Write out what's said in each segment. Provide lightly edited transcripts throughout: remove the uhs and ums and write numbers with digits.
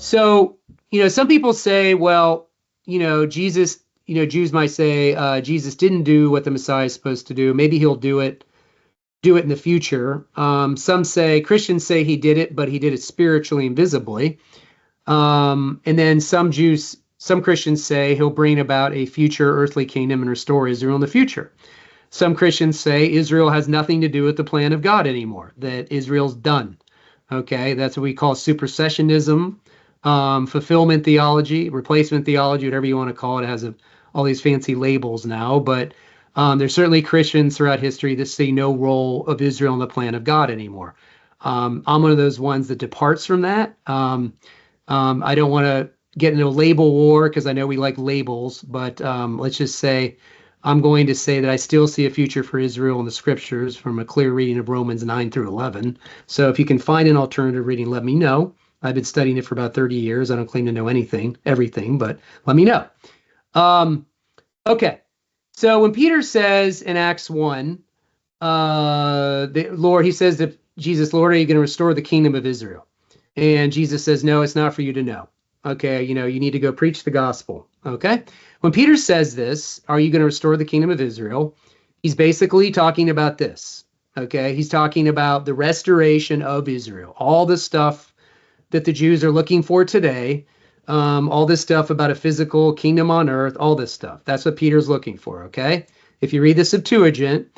So, some people say, well, Jesus, Jews might say Jesus didn't do what the Messiah is supposed to do. Maybe he'll do it in the future. Some say, Christians say he did it, but he did it spiritually and visibly. And then some Christians say he'll bring about a future earthly kingdom and restore Israel in the future. Some Christians say Israel has nothing to do with the plan of God anymore, that Israel's done. Okay, that's what we call supersessionism, fulfillment theology, replacement theology, whatever you want to call it. It has all these fancy labels now, but there's certainly Christians throughout history that see no role of Israel in the plan of God anymore. I'm one of those ones that departs from that. I don't want to get into a label war because I know we like labels, but let's just say I'm going to say that I still see a future for Israel in the scriptures from a clear reading of Romans 9 through 11. So if you can find an alternative reading, let me know. I've been studying it for about 30 years. I don't claim to know everything, but let me know. Okay. So when Peter says in Acts 1, he says to Jesus, Lord, are you going to restore the kingdom of Israel? And Jesus says, no, it's not for you to know. Okay, you need to go preach the gospel. Okay, when Peter says this, are you going to restore the kingdom of Israel? He's basically talking about this. Okay, he's talking about the restoration of Israel, all the stuff that the Jews are looking for today, all this stuff about a physical kingdom on earth, all this stuff. That's what Peter's looking for. Okay, if you read the Septuagint,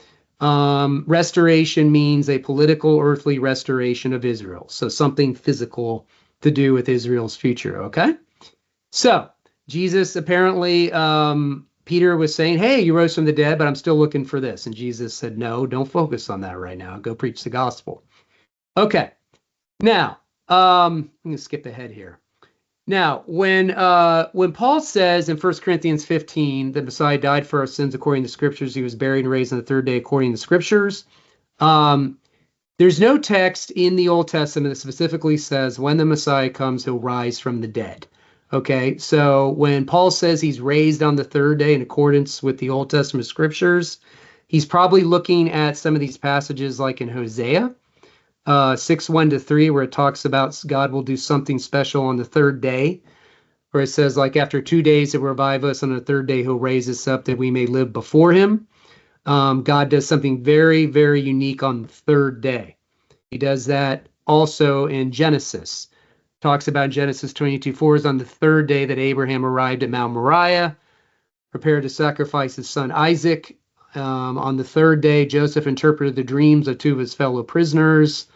restoration means a political, earthly restoration of Israel. So something physical to do with Israel's future. Okay. So Jesus apparently, Peter was saying, hey, you rose from the dead, but I'm still looking for this. And Jesus said, no, don't focus on that right now. Go preach the gospel. Okay. Now, I'm going to skip ahead here. Now, when Paul says in 1 Corinthians 15 that Messiah died for our sins according to the scriptures, he was buried and raised on the third day according to the scriptures, there's no text in the Old Testament that specifically says when the Messiah comes, he'll rise from the dead. Okay, so when Paul says he's raised on the third day in accordance with the Old Testament scriptures, he's probably looking at some of these passages like in Hosea 6:1-3, where it talks about God will do something special on the third day, where it says like after 2 days he'll revive us, on the third day he'll raise us up that we may live before him. God does something very, very unique on the third day. He does that also in Genesis. Talks about Genesis 22:4 is on the third day that Abraham arrived at Mount Moriah, prepared to sacrifice his son Isaac. On the third day, Joseph interpreted the dreams of two of his fellow prisoners.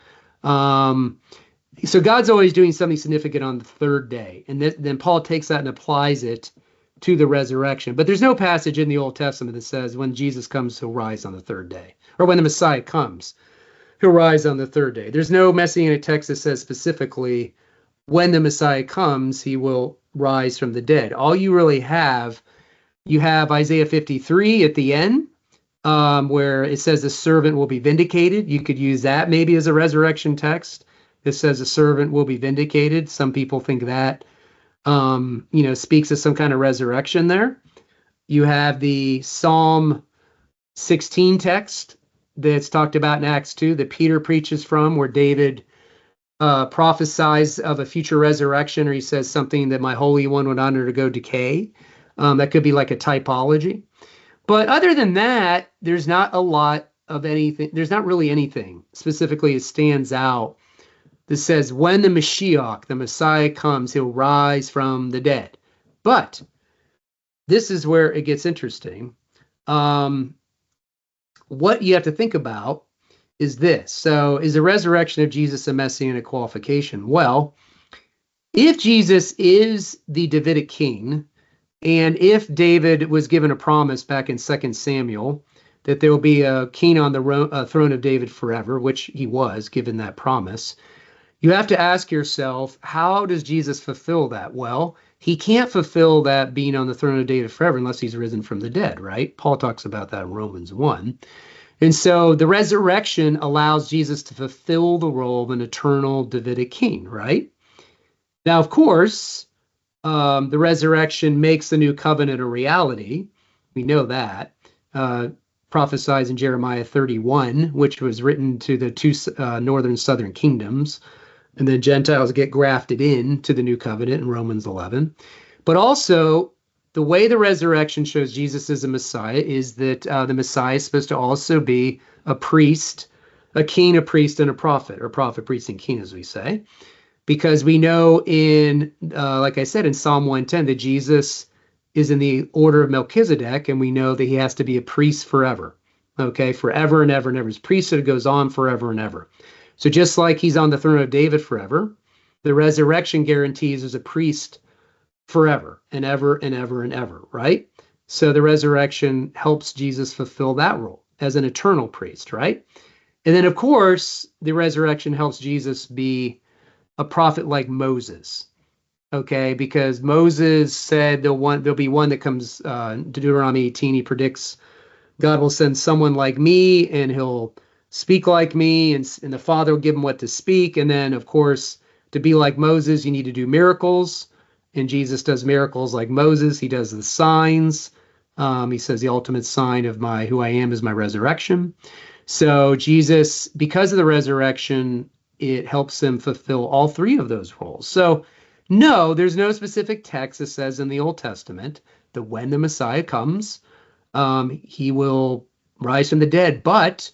So God's always doing something significant on the third day. And then Paul takes that and applies it to the resurrection. But there's no passage in the Old Testament that says when Jesus comes, he'll rise on the third day. Or when the Messiah comes, he'll rise on the third day. There's no Messianic text that says specifically when the Messiah comes, he will rise from the dead. All you really have, you have Isaiah 53 at the end, where it says the servant will be vindicated. You could use that maybe as a resurrection text. It says the servant will be vindicated. Some people think that, speaks of some kind of resurrection there. You have the Psalm 16 text that's talked about in Acts 2 that Peter preaches from, where David prophesies of a future resurrection, or he says something that my Holy One would undergo decay. That could be like a typology. But other than that, there's not a lot of anything. There's not really anything specifically that stands out that says when the Mashiach, the Messiah, comes, he'll rise from the dead. But this is where it gets interesting. What you have to think about is this. So is the resurrection of Jesus a messianic qualification? Well, if Jesus is the Davidic king, and if David was given a promise back in 2 Samuel that there will be a king on the throne of David forever, which he was given that promise, you have to ask yourself, how does Jesus fulfill that? Well, he can't fulfill that being on the throne of David forever unless he's risen from the dead, right? Paul talks about that in Romans 1. And so the resurrection allows Jesus to fulfill the role of an eternal Davidic king, right? Now, of course, the resurrection makes the new covenant a reality. We know that. Prophesies in Jeremiah 31, which was written to the two northern southern kingdoms. And then Gentiles get grafted in to the new covenant in Romans 11. But also, the way the resurrection shows Jesus is a Messiah is that the Messiah is supposed to also be a priest, a king, a priest, and a prophet, or prophet, priest, and king, as we say. Because we know in, like I said, in Psalm 110, that Jesus is in the order of Melchizedek, and we know that he has to be a priest forever. Okay, forever and ever and ever. His priesthood goes on forever and ever. So just like he's on the throne of David forever, the resurrection guarantees as a priest forever and ever and ever and ever, right? So the resurrection helps Jesus fulfill that role as an eternal priest, right? And then, of course, the resurrection helps Jesus be a prophet like Moses, okay? Because Moses said there'll be one that comes to Deuteronomy 18. He predicts God will send someone like me, and he'll speak like me, and the Father will give him what to speak. And then, of course, to be like Moses, you need to do miracles. And Jesus does miracles like Moses. He does the signs. He says the ultimate sign of who I am is my resurrection. So Jesus, because of the resurrection, it helps him fulfill all three of those roles. So no, there's no specific text that says in the Old Testament that when the Messiah comes, he will rise from the dead. But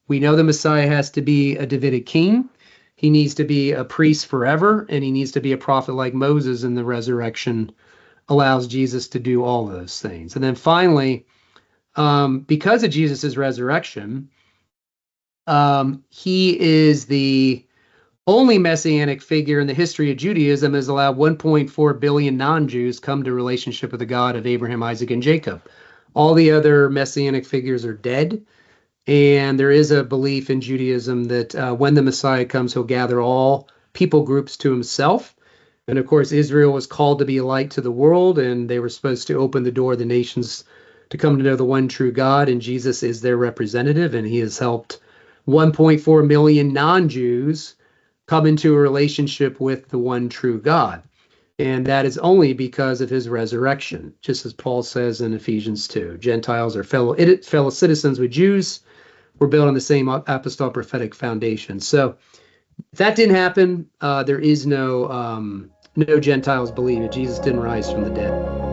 we know the Messiah has to be a Davidic king. He needs to be a priest forever, and he needs to be a prophet like Moses, and the resurrection allows Jesus to do all those things. And then finally, because of Jesus' resurrection, he is the only Messianic figure in the history of Judaism has allowed 1.4 billion non-Jews come to relationship with the God of Abraham, Isaac, and Jacob. All the other Messianic figures are dead. And there is a belief in Judaism that when the Messiah comes, he'll gather all people groups to himself. And of course, Israel was called to be a light to the world, and they were supposed to open the door of the nations to come to know the one true God. And Jesus is their representative, and he has helped 1.4 million non-Jews come into a relationship with the one true God. And that is only because of his resurrection, just as Paul says in Ephesians 2. Gentiles are fellow citizens with Jews. We're built on the same apostolic prophetic foundation. So if that didn't happen, there is no Gentiles believe it. Jesus didn't rise from the dead.